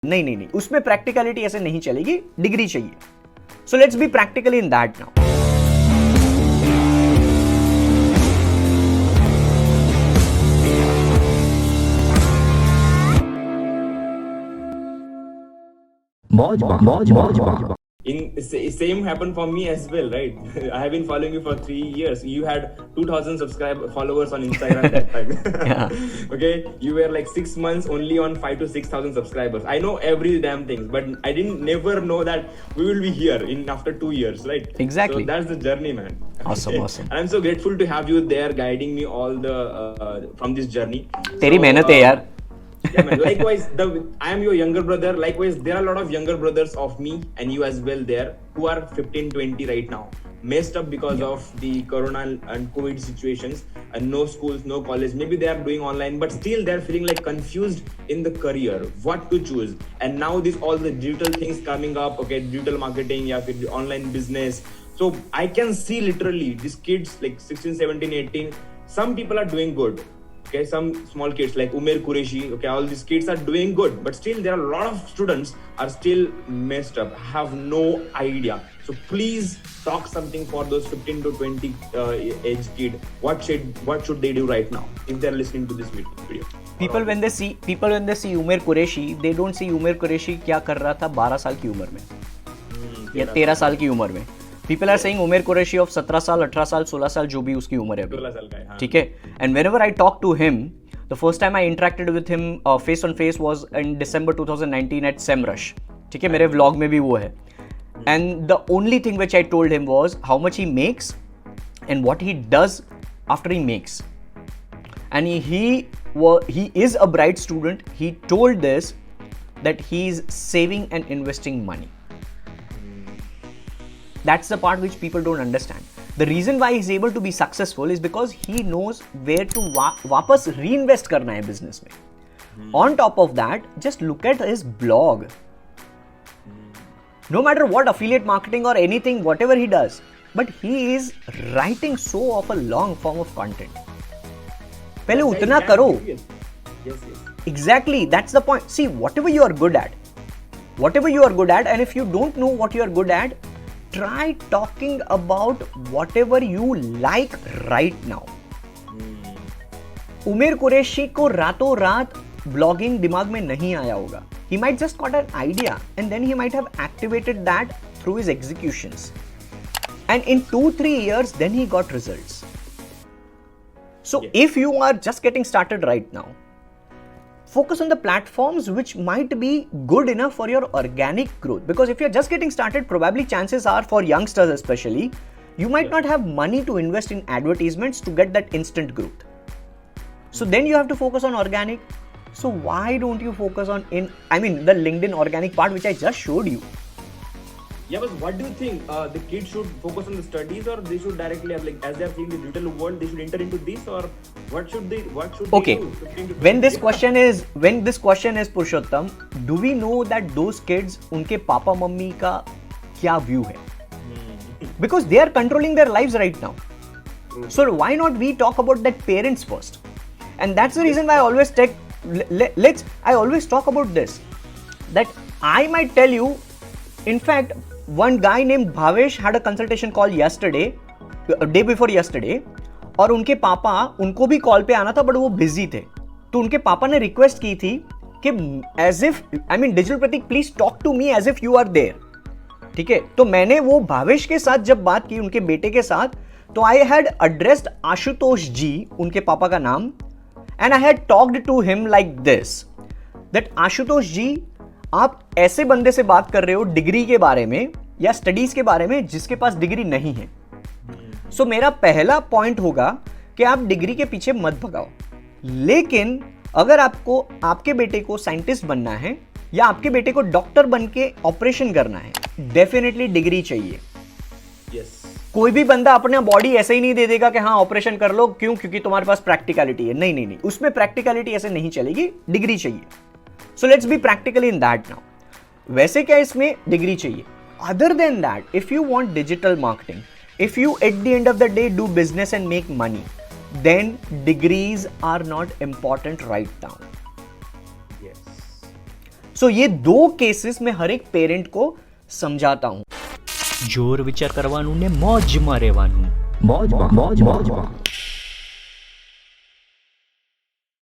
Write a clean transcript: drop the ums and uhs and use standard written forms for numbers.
नहीं नहीं नहीं, उसमें प्रैक्टिकलिटी ऐसे नहीं चलेगी, डिग्री चाहिए. So let's be practical in that now. मौज. Same happened for me as well, right? I have been following you for 3 years. You had 2,000 followers on Instagram that time. Yeah. Okay, you were like 6 months only on 5 to 6,000 subscribers. I know every damn thing, but I didn't never know that we will be here in after 2 years, right? Exactly. So that's the journey, man. Awesome. And I'm so grateful to have you there, guiding me all the from this journey. तेरी मेहनत है यार. Yeah, man. Likewise, I am your younger brother. Likewise, there are a lot of younger brothers of me and you as well there who are 15, 20 right now. Messed up because of the corona and COVID situations and no schools, no college. Maybe they are doing online, but still they're feeling like confused in the career, what to choose. And now all the digital things coming up, okay, digital marketing, yeah, online business. So I can see literally these kids like 16, 17, 18, some people are doing good. Okay, some small kids like Umair Qureshi, okay, all these kids are doing good, but still there are a lot of students are still messed up, have no idea. So please talk something for those 15 to 20 age kid. What should they do right now if they're listening to this video? People when they see Umair Qureshi, they don't see Umair Qureshi क्या कर रहा था 12 साल की उम्र में या 13 साल की उम्र में. People are saying Umer Qureshi of 17 साल, 18 साल, 16 साल, जो भी उसकी उम्र है अभी. 16 साल का है, हाँ. ठीक है. And whenever I talk to him, the first time I interacted with him face on face was in December 2019 at SEMrush. ठीक है, मेरे vlog में भी वो है. And the only thing which I told him was how much he makes and what he does after he makes. And he is a bright student. He told this that he is saving and investing money. That's the part which people don't understand. The reason why he's able to be successful is because he knows where to वापस reinvest करना है business में. On top of that, just look at his blog. No matter what affiliate marketing or anything, whatever he does, but he is writing so of a long form of content. पहले उतना करो. Yes. Exactly, that's the point. See, whatever you are good at, and if you don't know what you are good at, try talking about whatever you like right now. उमेर कुरैशी को रातों रात blogging दिमाग में नहीं आया होगा. He might just got an idea and then he might have activated that through his executions. And in 2-3 years, then he got results. So if you are just getting started right now, focus on the platforms which might be good enough for your organic growth. Because if you're just getting started, probably chances are for youngsters especially, you might not have money to invest in advertisements to get that instant growth. So then you have to focus on organic. So why don't you focus on the LinkedIn organic part which I just showed you? Yeah, but what do you think? The kids should focus on the studies, or they should directly have, like, as they are seeing the digital world, they should enter into this, or what should they Okay. do? 15 to 20 When this question is Purushottam, do we know that those kids, उनके papa mummy का क्या view है? Because they are controlling their lives right now. So why not we talk about that parents first? And that's the reason why I always I always talk about this. That I might tell you, in fact, one guy named Bhavesh had a consultation call day before yesterday, और उनके पापा, उनको भी call पे आना था but वो busy थे. तो उनके पापा ने रिक्वेस्ट की थी कि digital Prateek please talk to me as if you are there. ठीक है, तो मैंने वो भावेश के साथ जब बात की, उनके बेटे के साथ, तो आई हैड एड्रेस्ड आशुतोष जी, उनके पापा का नाम, and I had talked to him like this that Ashutosh जी, आप ऐसे बंदे से बात कर रहे हो डिग्री के बारे में या स्टडीज के बारे में जिसके पास डिग्री नहीं है. सो मेरा पहला पॉइंट होगा कि आप डिग्री के पीछे मत भगाओ, लेकिन अगर आपको आपके बेटे को साइंटिस्ट बनना है या आपके बेटे को डॉक्टर बन के ऑपरेशन करना है, डेफिनेटली डिग्री चाहिए. कोई भी बंदा अपना बॉडी ऐसे ही नहीं दे देगा कि हाँ ऑपरेशन कर लो, क्योंकि तुम्हारे पास प्रैक्टिकलिटी है. नहीं, उसमें प्रैक्टिकलिटी ऐसे नहीं चलेगी, डिग्री चाहिए. So let's be practical in that now. वैसे क्या इसमें डिग्री चाहिए? Other than that, if you want digital marketing, if you at the end of the day do business and make money, then degrees are not important right now. Yes. सो ये 2 cases में हर एक parent को समझाता हूं. જોર વિચાર કરવાનું ને મોજમાં રહેવાનું. મોજમાં.